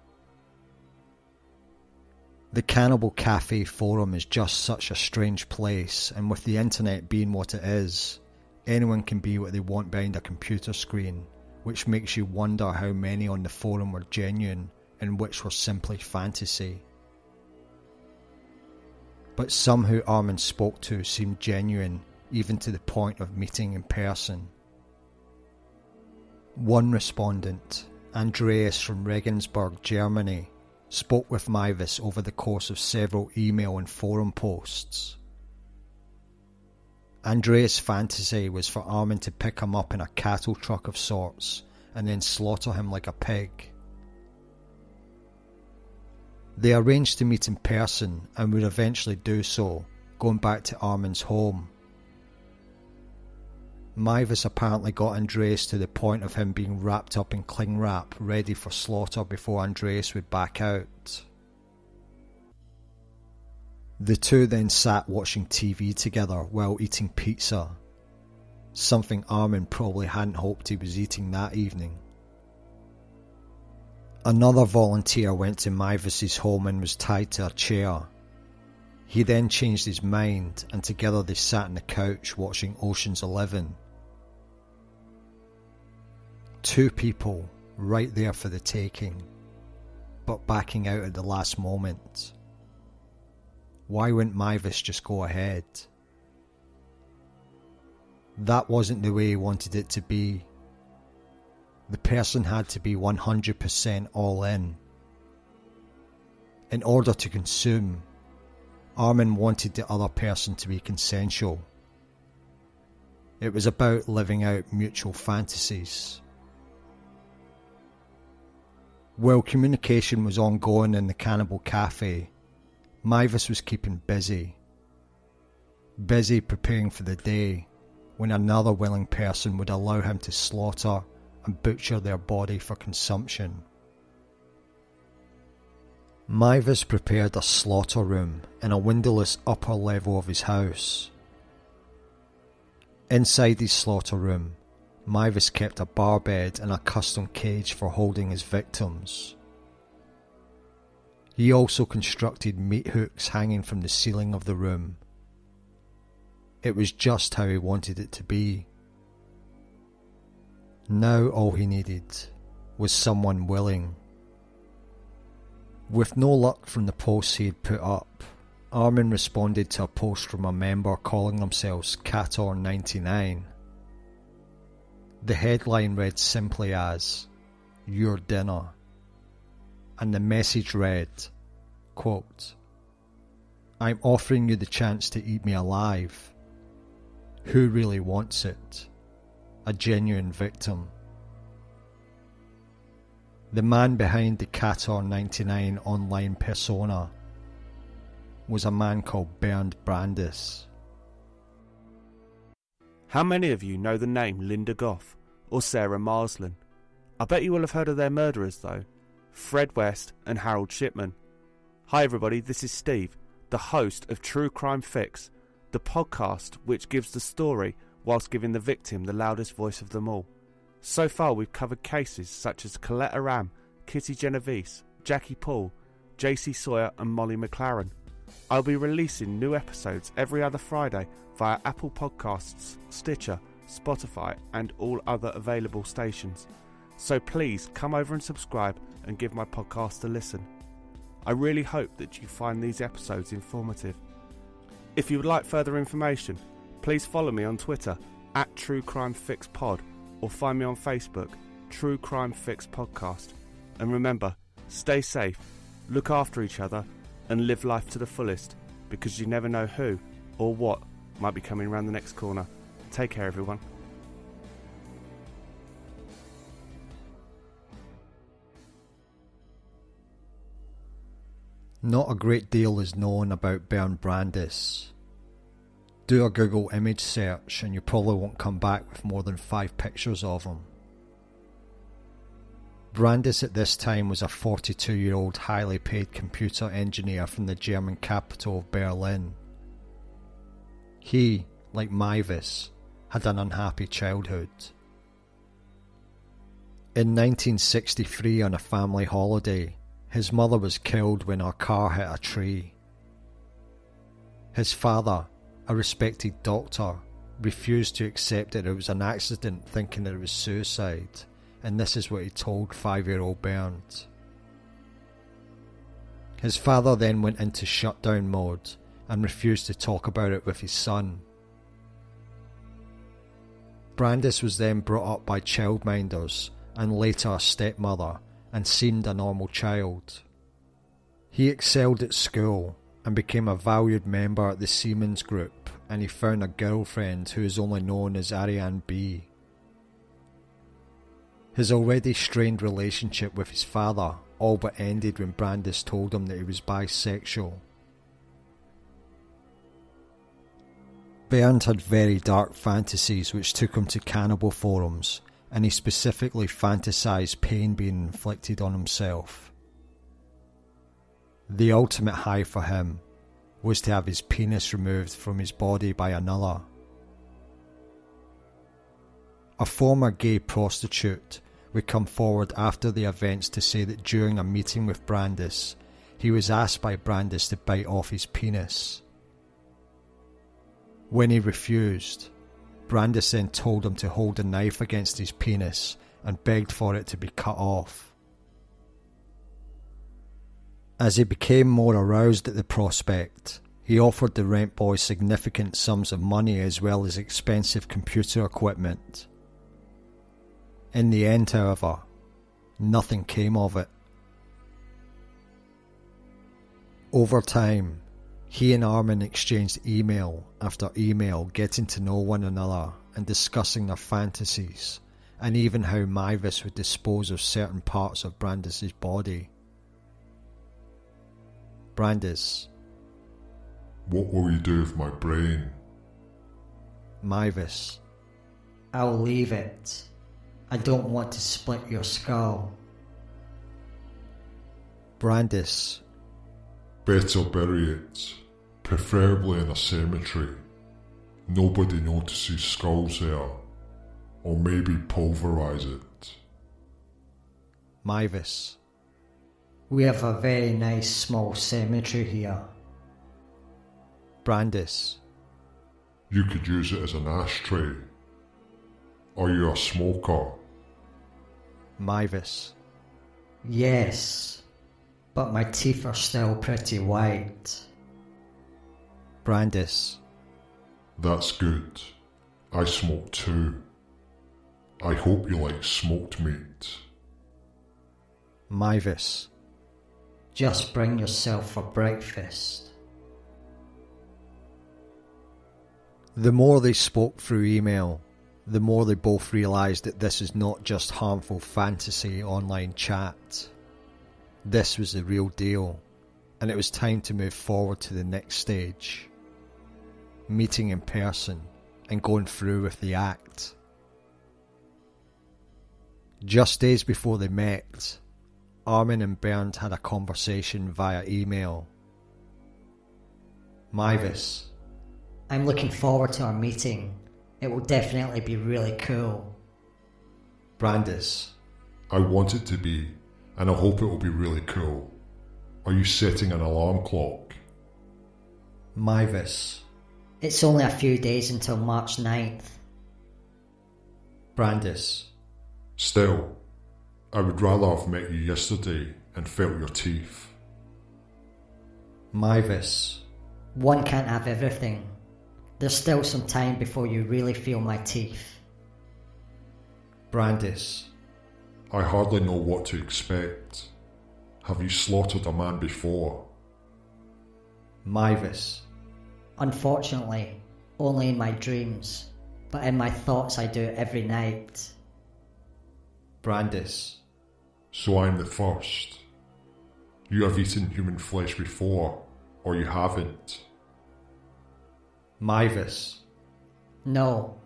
The Cannibal Cafe forum is just such a strange place, and with the internet being what it is, anyone can be what they want behind a computer screen, which makes you wonder how many on the forum were genuine and which were simply fantasy. But some who Armin spoke to seemed genuine, even to the point of meeting in person. One respondent, Andreas from Regensburg, Germany, spoke with Meiwes over the course of several email and forum posts. Andreas' fantasy was for Armin to pick him up in a cattle truck of sorts and then slaughter him like a pig. They arranged to meet in person and would eventually do so, going back to Armin's home. Meiwes apparently got Andreas to the point of him being wrapped up in cling wrap, ready for slaughter before Andreas would back out. The two then sat watching TV together while eating pizza, something Armin probably hadn't hoped he was eating that evening. Another volunteer went to Meiwes' home and was tied to a chair. He then changed his mind and together they sat on the couch watching Ocean's 11. Two people right there for the taking, but backing out at the last moment. Why wouldn't Meiwes just go ahead? That wasn't the way he wanted it to be. The person had to be 100% all in. In order to consume, Armin wanted the other person to be consensual. It was about living out mutual fantasies. While communication was ongoing in the Cannibal Cafe, Meiwes was keeping busy. Busy preparing for the day when another willing person would allow him to slaughter and butcher their body for consumption. Meiwes prepared a slaughter room in a windowless upper level of his house. Inside his slaughter room, Meiwes kept a bar bed and a custom cage for holding his victims. He also constructed meat hooks hanging from the ceiling of the room. It was just how he wanted it to be. Now all he needed was someone willing. With no luck from the posts he had put up, Armin responded to a post from a member calling themselves Cator99. The headline read simply as, "Your dinner," and the message read, quote, "I'm offering you the chance to eat me alive. Who really wants it? A genuine victim." The man behind the Cator99 online persona was a man called Bernd Brandis. How many of you know the name Linda Goff or Sarah Marsland? I bet you will have heard of their murderers though, Fred West and Harold Shipman. Hi everybody, this is Steve, the host of True Crime Fix, the podcast which gives the story whilst giving the victim the loudest voice of them all. So far we've covered cases such as Coletta Ram, Kitty Genovese, Jackie Paul, JC Sawyer and Molly McLaren. I'll be releasing new episodes every other Friday via Apple Podcasts, Stitcher, Spotify and all other available stations. So please come over and subscribe and give my podcast a listen. I really hope that you find these episodes informative. If you would like further information, please follow me on Twitter at True Crime Fix Pod or find me on Facebook, True Crime Fix Podcast. And remember, stay safe, look after each other and live life to the fullest, because you never know who or what might be coming around the next corner. Take care, everyone. Not a great deal is known about Bernd Brandis. Do a Google image search and you probably won't come back with more than 5 pictures of him. Brandis at this time was a 42-year-old highly paid computer engineer from the German capital of Berlin. He, like Meiwes, had an unhappy childhood. In 1963, on a family holiday, his mother was killed when her car hit a tree. His father, a respected doctor, refused to accept that it was an accident, thinking that it was suicide, and this is what he told 5-year-old Bernd. His father then went into shutdown mode and refused to talk about it with his son. Brandis was then brought up by childminders and later a stepmother and seemed a normal child. He excelled at school and became a valued member at the Siemens Group, and he found a girlfriend who is only known as Ariane B. His already strained relationship with his father all but ended when Brandis told him that he was bisexual. Bernd had very dark fantasies which took him to cannibal forums, and he specifically fantasized pain being inflicted on himself. The ultimate high for him was to have his penis removed from his body by another. A former gay prostitute would come forward after the events to say that during a meeting with Brandis, he was asked by Brandis to bite off his penis. When he refused, Brandis then told him to hold a knife against his penis and begged for it to be cut off. As he became more aroused at the prospect, he offered the rent boy significant sums of money as well as expensive computer equipment. In the end, however, nothing came of it. Over time, he and Armin exchanged email after email, getting to know one another and discussing their fantasies, and even how Meiwes would dispose of certain parts of Brandis' body. Brandis: What will you do with my brain? Meiwes: I'll leave it. I don't want to split your skull. Brandis: Better bury it, preferably in a cemetery. Nobody notices skulls there, or maybe pulverise it. Meiwes: We have a very nice small cemetery here. Brandis: You could use it as an ashtray. Are you a smoker? Meiwes: Yes, but my teeth are still pretty white. Brandis: That's good. I smoke too. I hope you like smoked meat. Meiwes: Just bring yourself for breakfast. The more they spoke through email, the more they both realised that this is not just harmful fantasy online chat. This was the real deal, and it was time to move forward to the next stage. Meeting in person and going through with the act. Just days before they met, Armin and Bernd had a conversation via email. Meiwes: I'm looking forward to our meeting. It will definitely be really cool. Brandis: I want it to be, and I hope it will be really cool. Are you setting an alarm clock? Meiwes. It's only a few days until March 9th. Brandis. Still, I would rather have met you yesterday and felt your teeth. Meiwes. One can't have everything. There's still some time before you really feel my teeth. Brandis. I hardly know what to expect. Have you slaughtered a man before? Meiwes. Unfortunately, only in my dreams, but in my thoughts I do it every night. Brandis. So I'm the first. You have eaten human flesh before, or you haven't. Meiwes. No,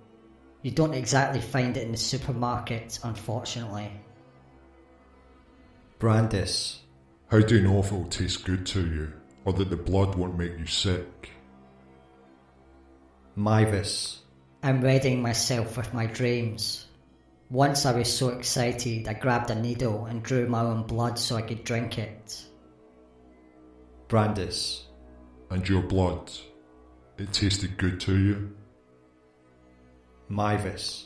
you don't exactly find it in the supermarket, unfortunately. Brandis. How do you know if it will taste good to you, or that the blood won't make you sick? Meiwes. I'm readying myself with my dreams. Once I was so excited I grabbed a needle and drew my own blood so I could drink it. Brandis. And your blood, it tasted good to you? Meiwes.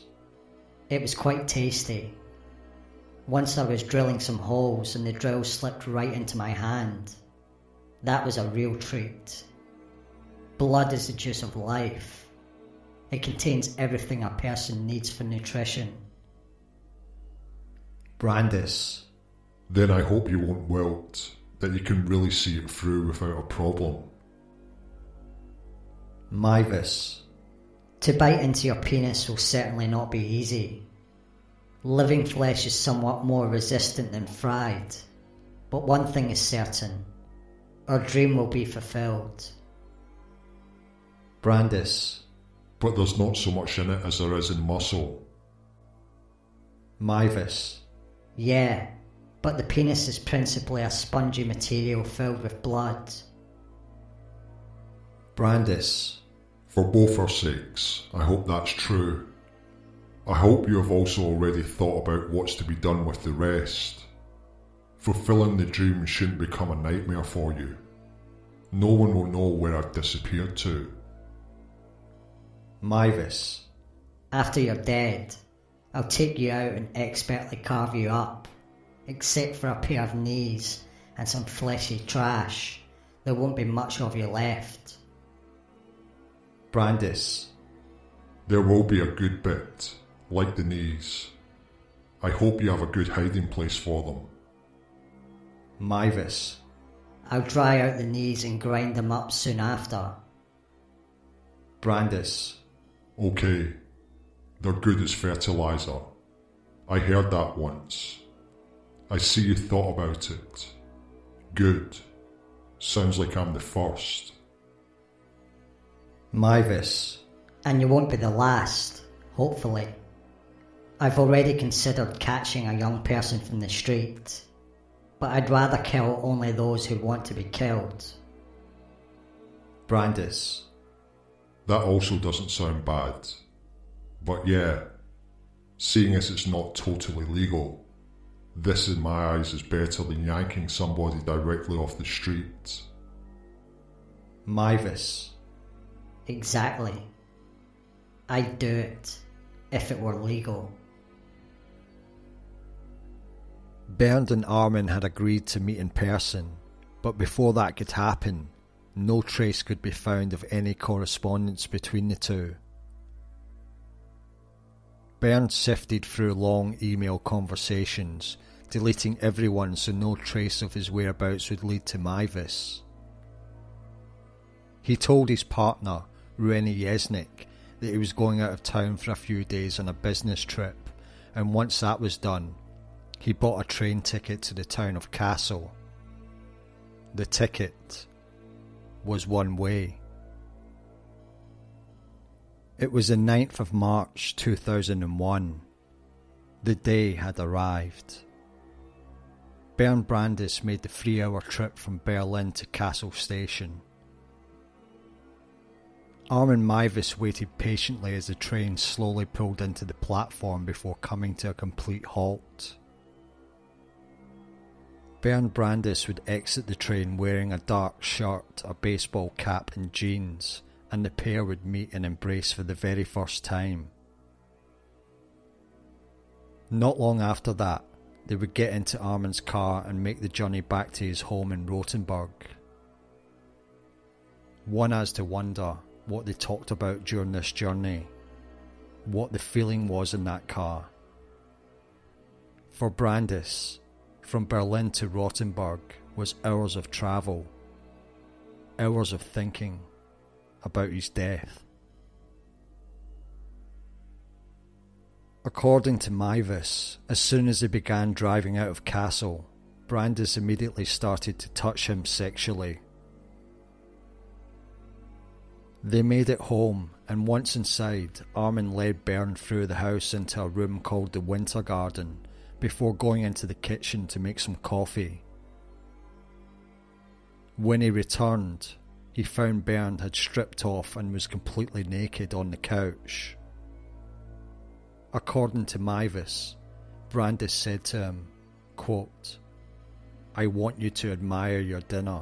It was quite tasty. Once I was drilling some holes and the drill slipped right into my hand. That was a real treat. Blood is the juice of life. It contains everything a person needs for nutrition. Brandis. Then I hope you won't wilt, that you can really see it through without a problem. Meiwes. To bite into your penis will certainly not be easy. Living flesh is somewhat more resistant than fried. But one thing is certain. Our dream will be fulfilled. Brandis. But there's not so much in it as there is in muscle. Meiwes. Yeah, but the penis is principally a spongy material filled with blood. Brandis. For both our sakes, I hope that's true. I hope you have also already thought about what's to be done with the rest. Fulfilling the dream shouldn't become a nightmare for you. No one will know where I've disappeared to. Meiwes. After you're dead, I'll take you out and expertly carve you up. Except for a pair of knees and some fleshy trash, there won't be much of you left. Brandis. There will be a good bit, like the knees. I hope you have a good hiding place for them. Meiwes. I'll dry out the knees and grind them up soon after. Brandis. Okay, they're good as fertilizer. I heard that once. I see you thought about it. Good. Sounds like I'm the first. Meiwes. And you won't be the last, hopefully. I've already considered catching a young person from the street, but I'd rather kill only those who want to be killed. Brandis. That also doesn't sound bad. But yeah, seeing as it's not totally legal, this in my eyes is better than yanking somebody directly off the street. Meiwes. Exactly. I'd do it, if it were legal. Bernd and Armin had agreed to meet in person, but before that could happen, no trace could be found of any correspondence between the two. Bernd sifted through long email conversations, deleting everyone so no trace of his whereabouts would lead to Meiwes. He told his partner, Rueni Yesnik, that he was going out of town for a few days on a business trip, and once that was done, he bought a train ticket to the town of Kassel. The ticket was one way. It was the 9th of March 2001. The day had arrived. Bernd Brandis made the 3-hour trip from Berlin to Kassel station. Armin Meiwes waited patiently as the train slowly pulled into the platform before coming to a complete halt. Bernd Brandis would exit the train wearing a dark shirt, a baseball cap and jeans, and the pair would meet and embrace for the very first time. Not long after that, they would get into Armin's car and make the journey back to his home in Rotenburg. One has to wonder what they talked about during this journey, what the feeling was in that car. For Brandis, from Berlin to Rotenburg was hours of travel, hours of thinking about his death. According to Meiwes, as soon as they began driving out of Kassel, Brandis immediately started to touch him sexually. They made it home, and once inside, Armin led Bernd through the house into a room called the Winter Garden, before going into the kitchen to make some coffee. When he returned, he found Bernd had stripped off and was completely naked on the couch. According to Meiwes, Brandis said to him, quote, "I want you to admire your dinner."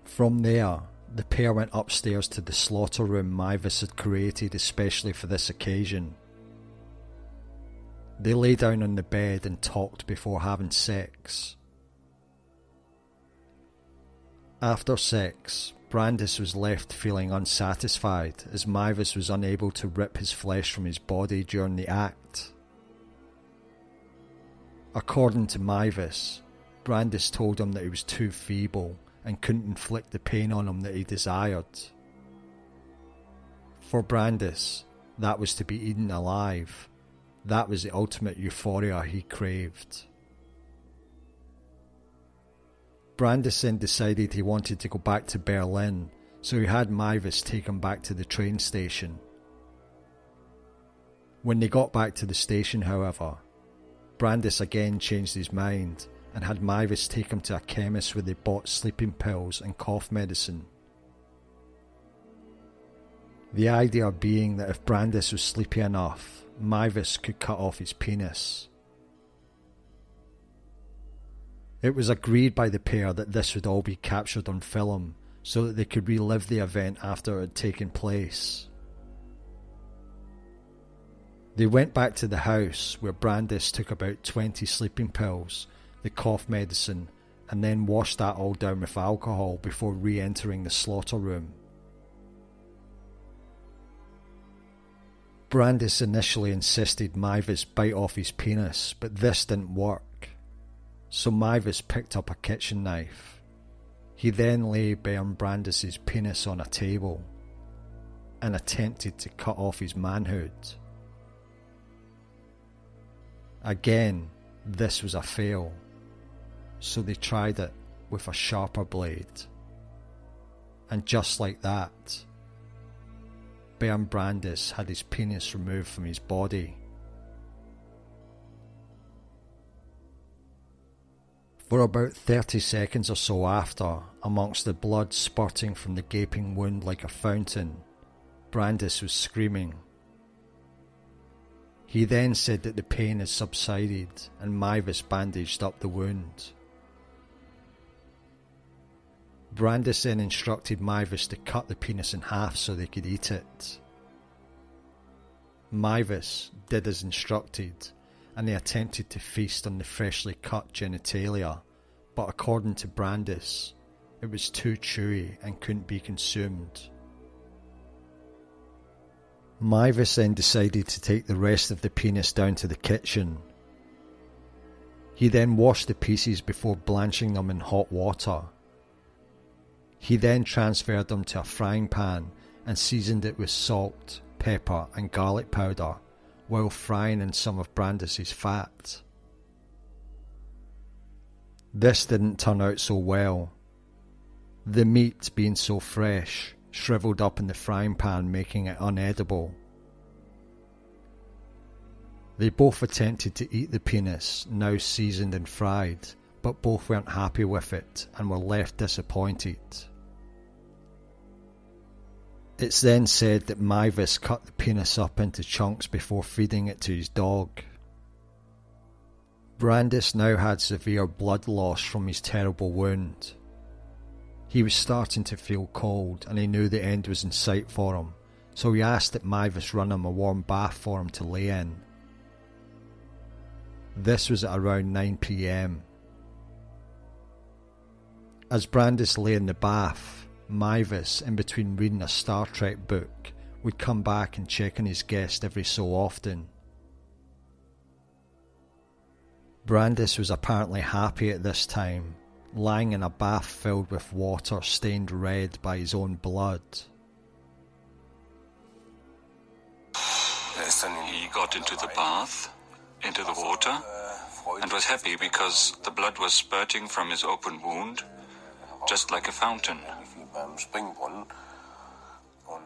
From there, the pair went upstairs to the slaughter room Meiwes had created especially for this occasion. They lay down on the bed and talked before having sex. After sex, Brandis was left feeling unsatisfied as Meiwes was unable to rip his flesh from his body during the act. According to Meiwes, Brandis told him that he was too feeble and couldn't inflict the pain on him that he desired. For Brandis, that was to be eaten alive. That was the ultimate euphoria he craved. Brandis then decided he wanted to go back to Berlin, so he had Meiwes take him back to the train station. When they got back to the station, however, Brandis again changed his mind and had Meiwes take him to a chemist where they bought sleeping pills and cough medicine. The idea being that if Brandis was sleepy enough, Meiwes could cut off his penis. It was agreed by the pair that this would all be captured on film so that they could relive the event after it had taken place. They went back to the house where Brandis took about 20 sleeping pills, the cough medicine, and then washed that all down with alcohol before re-entering the slaughter room. Brandis initially insisted Meiwes bite off his penis, but this didn't work. So Meiwes picked up a kitchen knife. He then lay Bernd Brandis' penis on a table and attempted to cut off his manhood. Again, this was a fail, so they tried it with a sharper blade. And just like that, Bernd Brandis had his penis removed from his body. For about 30 seconds or so after, amongst the blood spurting from the gaping wound like a fountain, Brandis was screaming. He then said that the pain had subsided and Meiwes bandaged up the wound. Brandis then instructed Meiwes to cut the penis in half so they could eat it. Meiwes did as instructed, and they attempted to feast on the freshly cut genitalia, but according to Brandis, it was too chewy and couldn't be consumed. Meiwes then decided to take the rest of the penis down to the kitchen. He then washed the pieces before blanching them in hot water. He then transferred them to a frying pan and seasoned it with salt, pepper and garlic powder while frying in some of Brandis' fat. This didn't turn out so well. The meat, being so fresh, shriveled up in the frying pan, making it unedible. They both attempted to eat the penis, now seasoned and fried, but both weren't happy with it and were left disappointed. It's then said that Meiwes cut the penis up into chunks before feeding it to his dog. Brandis now had severe blood loss from his terrible wound. He was starting to feel cold and he knew the end was in sight for him, so he asked that Meiwes run him a warm bath for him to lay in. This was at around 9 PM. As Brandis lay in the bath, Meiwes, in between reading a Star Trek book, would come back and check on his guest every so often. Brandis was apparently happy at this time, lying in a bath filled with water stained red by his own blood. He got into the bath, into the water, and was happy because the blood was spurting from his open wound, just like a fountain.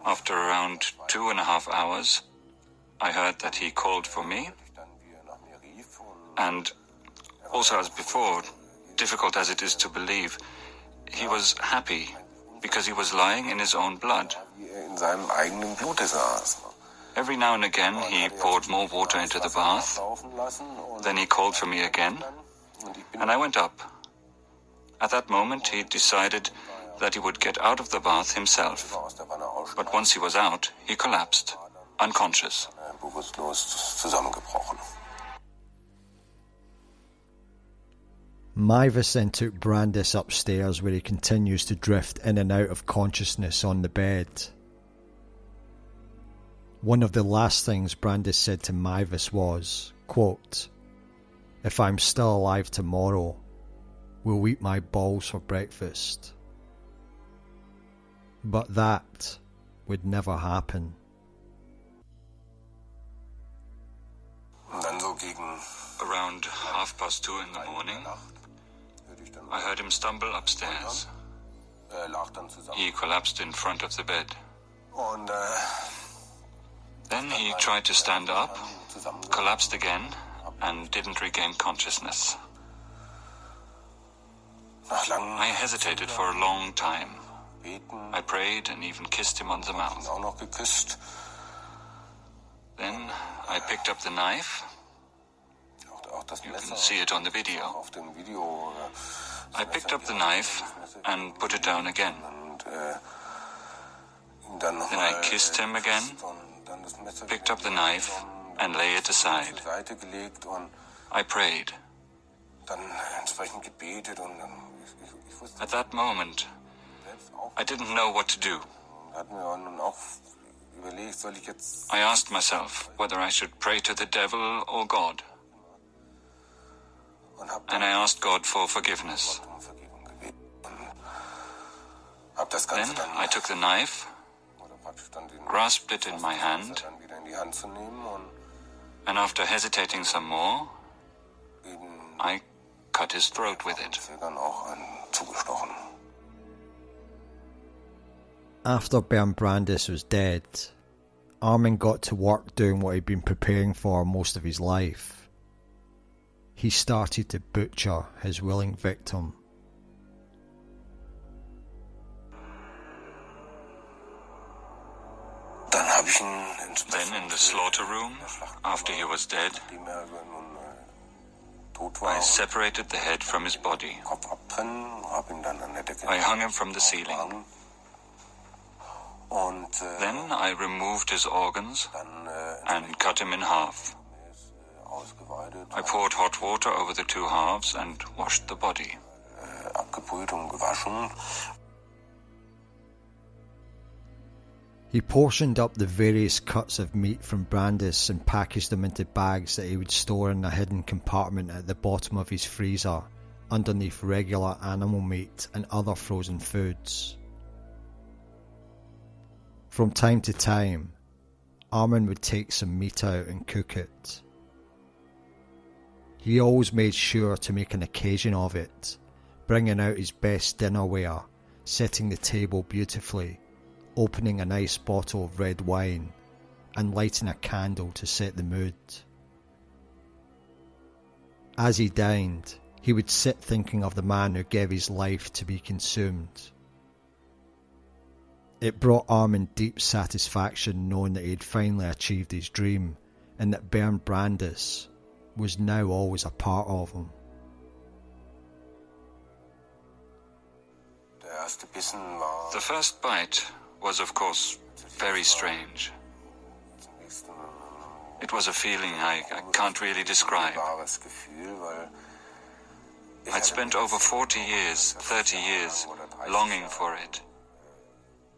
After around 2.5 hours, I heard that he called for me, and also as before, difficult as it is to believe, he was happy because he was lying in his own blood. Every now and again he poured more water into the bath, then he called for me again, and I went up. At that moment he decided that he would get out of the bath himself, but once he was out, he collapsed, unconscious. Meiwes then took Brandis upstairs where he continues to drift in and out of consciousness on the bed. One of the last things Brandis said to Meiwes was, quote, "If I'm still alive tomorrow, we'll eat my balls for breakfast." But that would never happen. Around 2:30 in the morning, I heard him stumble upstairs. He collapsed in front of the bed. Then he tried to stand up, collapsed again, and didn't regain consciousness. I hesitated for a long time. I prayed and even kissed him on the mouth. Then I picked up the knife. You can see it on the video. I picked up the knife and put it down again. Then I kissed him again, picked up the knife and lay it aside. I prayed. At that moment, I didn't know what to do. I asked myself whether I should pray to the devil or God. And I asked God for forgiveness. Then I took the knife, grasped it in my hand, and after hesitating some more, I cut his throat with it. After Bernd Brandis was dead, Armin got to work doing what he'd been preparing for most of his life. He started to butcher his willing victim. Then in the slaughter room, after he was dead, I separated the head from his body. I hung him from the ceiling. Then I removed his organs and cut him in half. I poured hot water over the two halves and washed the body. He portioned up the various cuts of meat from Brandis and packaged them into bags that he would store in a hidden compartment at the bottom of his freezer, underneath regular animal meat and other frozen foods. From time to time, Armin would take some meat out and cook it. He always made sure to make an occasion of it, bringing out his best dinnerware, setting the table beautifully, opening a nice bottle of red wine, and lighting a candle to set the mood. As he dined, he would sit thinking of the man who gave his life to be consumed. It brought Armin deep satisfaction knowing that he had finally achieved his dream, and that Bernd Brandis was now always a part of him. The first bite was, of course, very strange. It was a feeling I can't really describe. I'd spent over 40 years, 30 years, longing for it,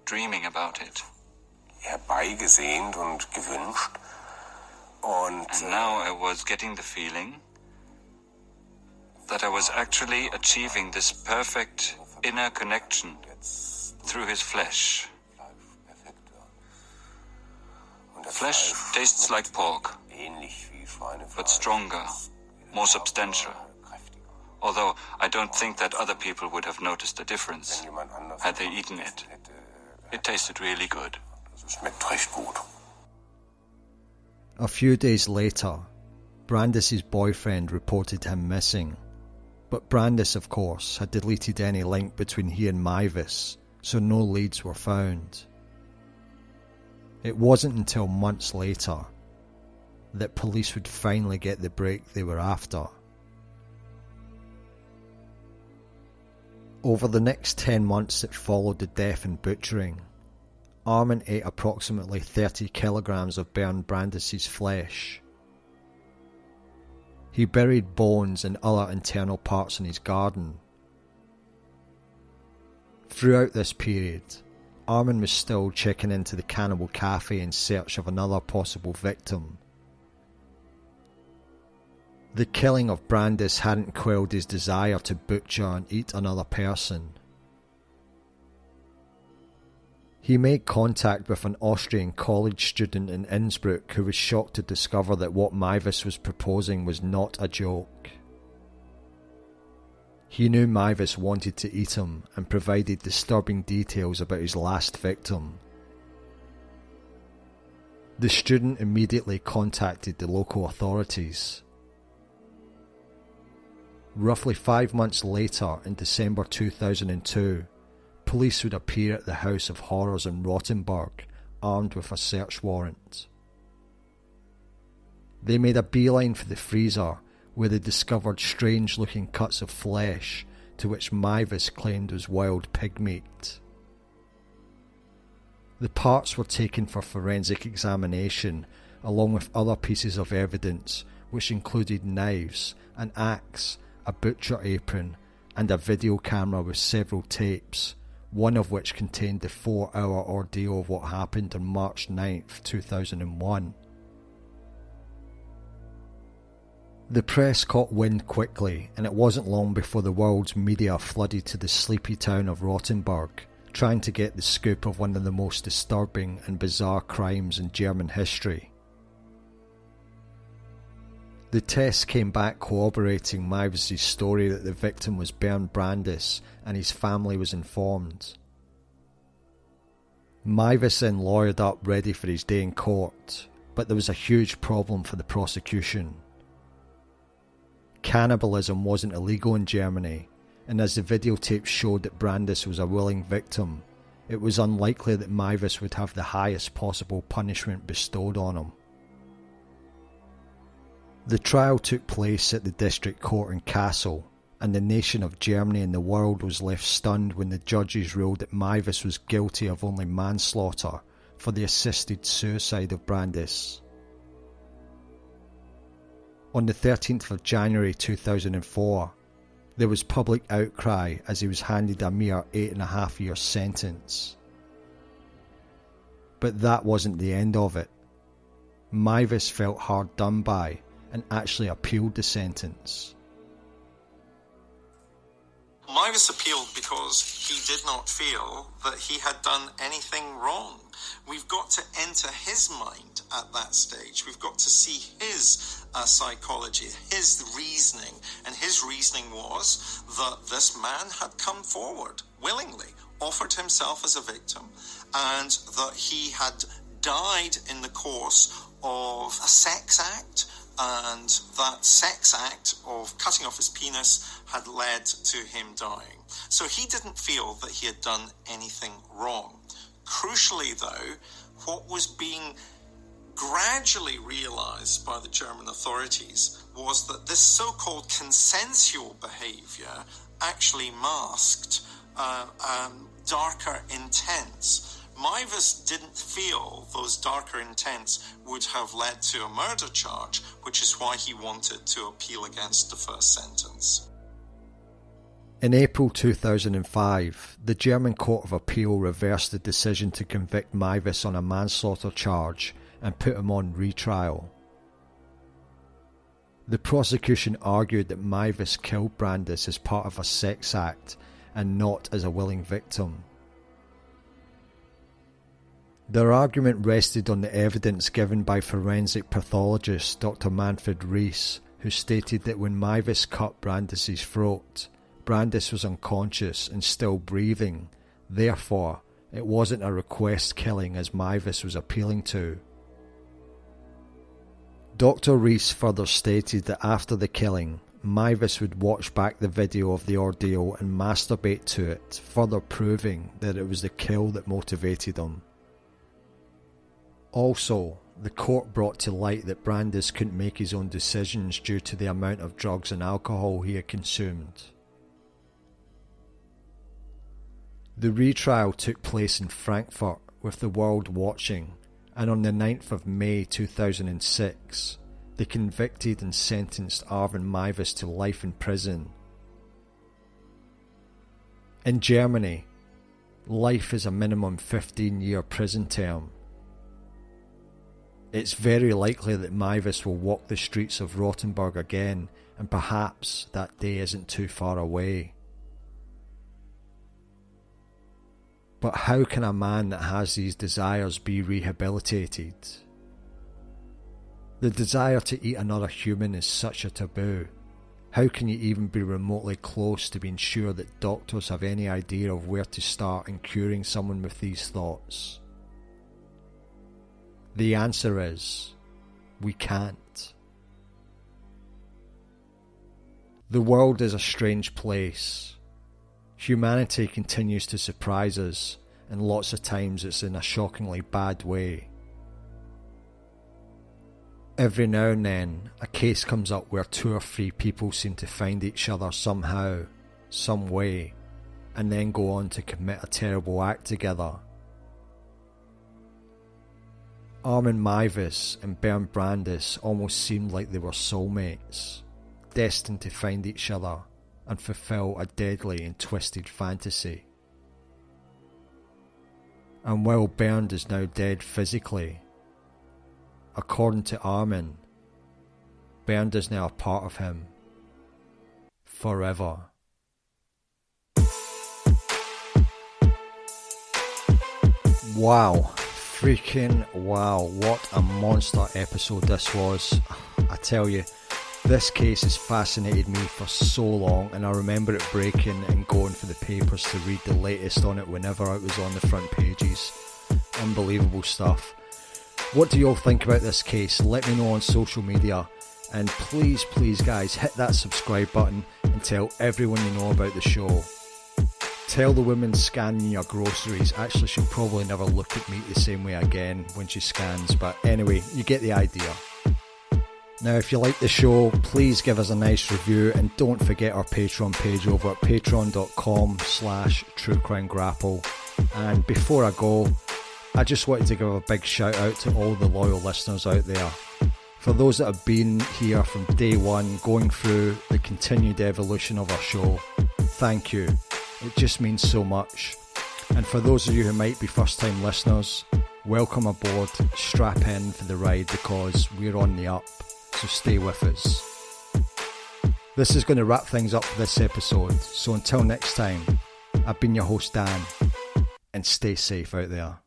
dreaming about it. And now I was getting the feeling that I was actually achieving this perfect inner connection through his flesh. Flesh tastes like pork, but stronger, more substantial. Although I don't think that other people would have noticed a difference had they eaten it. It tasted really good. A few days later, Brandis' boyfriend reported him missing. But Brandis, of course, had deleted any link between he and Meiwes, so no leads were found. It wasn't until months later that police would finally get the break they were after. Over the next 10 months that followed the death and butchering, Armin ate approximately 30 kilograms of burned Brandis' flesh. He buried bones and other internal parts in his garden. Throughout this period, Armin was still checking into the cannibal cafe in search of another possible victim. The killing of Brandis hadn't quelled his desire to butcher and eat another person. He made contact with an Austrian college student in Innsbruck who was shocked to discover that what Meiwes was proposing was not a joke. He knew Meiwes wanted to eat him and provided disturbing details about his last victim. The student immediately contacted the local authorities. Roughly 5 months later, in December 2002, police would appear at the House of Horrors in Rotenburg, armed with a search warrant. They made a beeline for the freezer, where they discovered strange-looking cuts of flesh, to which Meiwes claimed was wild pig meat. The parts were taken for forensic examination, along with other pieces of evidence, which included knives, an axe, a butcher apron, and a video camera with several tapes, one of which contained the 4-hour ordeal of what happened on March 9th, 2001. The press caught wind quickly, and it wasn't long before the world's media flooded to the sleepy town of Rotenburg, trying to get the scoop of one of the most disturbing and bizarre crimes in German history. The tests came back corroborating Meiwes' story that the victim was Bernd Brandis and his family was informed. Meiwes then lawyered up ready for his day in court, but there was a huge problem for the prosecution. Cannibalism wasn't illegal in Germany, and as the videotape showed that Brandis was a willing victim, it was unlikely that Meiwes would have the highest possible punishment bestowed on him. The trial took place at the district court in Kassel, and the nation of Germany and the world was left stunned when the judges ruled that Meiwes was guilty of only manslaughter for the assisted suicide of Brandis. On the 13th of January 2004, there was public outcry as he was handed a mere 8.5-year sentence. But that wasn't the end of it. Meiwes felt hard done by and actually appealed the sentence. Meiwes appealed because he did not feel that he had done anything wrong. We've got to enter his mind at that stage. We've got to see his psychology, his reasoning. And his reasoning was that this man had come forward willingly, offered himself as a victim, and that he had died in the course of a sex act, and that sex act of cutting off his penis had led to him dying. So he didn't feel that he had done anything wrong. Crucially, though, what was being gradually realized by the German authorities was that this so-called consensual behavior actually masked darker intents. Meiwes didn't feel those darker intents would have led to a murder charge, which is why he wanted to appeal against the first sentence. In April 2005, the German Court of Appeal reversed the decision to convict Meiwes on a manslaughter charge and put him on retrial. The prosecution argued that Meiwes killed Brandis as part of a sex act and not as a willing victim. Their argument rested on the evidence given by forensic pathologist Dr. Manfred Rees, who stated that when Meiwes cut Brandis's throat, Brandis was unconscious and still breathing. Therefore, it wasn't a request killing as Meiwes was appealing to. Dr. Rees further stated that after the killing, Meiwes would watch back the video of the ordeal and masturbate to it, further proving that it was the kill that motivated him. Also, the court brought to light that Brandis couldn't make his own decisions due to the amount of drugs and alcohol he had consumed. The retrial took place in Frankfurt with the world watching, and on the 9th of May 2006, they convicted and sentenced Armin Meiwes to life in prison. In Germany, life is a minimum 15-year prison term. It's very likely that Meiwes will walk the streets of Rotenburg again, and perhaps that day isn't too far away. But how can a man that has these desires be rehabilitated? The desire to eat another human is such a taboo. How can you even be remotely close to being sure that doctors have any idea of where to start in curing someone with these thoughts? The answer is, we can't. The world is a strange place. Humanity continues to surprise us, and lots of times it's in a shockingly bad way. Every now and then, a case comes up where 2 or 3 people seem to find each other somehow, some way, and then go on to commit a terrible act together. Armin Meiwes and Bernd Brandis almost seemed like they were soulmates, destined to find each other and fulfill a deadly and twisted fantasy. And while Bernd is now dead physically, according to Armin, Bernd is now a part of him, forever. Wow, freaking wow, what a monster episode this was. I tell you, this case has fascinated me for so long, and I remember it breaking and going for the papers to read the latest on it whenever it was on the front pages. Unbelievable stuff. What do you all think about this case? Let me know on social media, and please guys, hit that subscribe button and tell everyone you know about the show. Tell the woman scanning your groceries. Actually, she'll probably never look at meat the same way again when she scans, but anyway, you get the idea. Now, if you like the show, please give us a nice review, and don't forget our Patreon page over at patreon.com/truecrimegrapple. And before I go, I just wanted to give a big shout out to all the loyal listeners out there. For those that have been here from day one, going through the continued evolution of our show, thank you. It just means so much. And for those of you who might be first time listeners, welcome aboard, strap in for the ride, because we're on the up. So stay with us. This is going to wrap things up for this episode. So until next time, I've been your host Dan, and stay safe out there.